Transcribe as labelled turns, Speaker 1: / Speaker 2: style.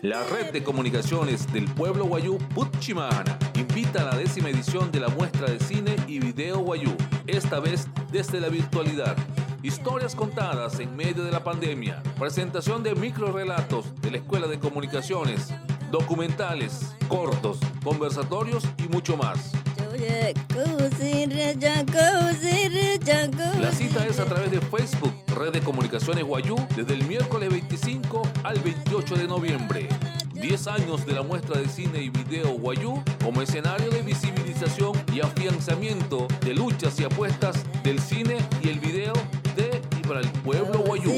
Speaker 1: La red de comunicaciones del pueblo wayú Puchimana invita a la 10ª edición de la muestra de cine y video wayú, esta vez desde la virtualidad. Historias contadas en medio de la pandemia, presentación de microrelatos de la Escuela de Comunicaciones, documentales, cortos, conversatorios y mucho más. La cita es a través de Facebook, Red de Comunicaciones Wayú, desde el miércoles 25 al 28 de noviembre. 10 años de la muestra de cine y video Wayú como escenario de visibilización y afianzamiento de luchas y apuestas del cine y el video de y para el pueblo Wayú.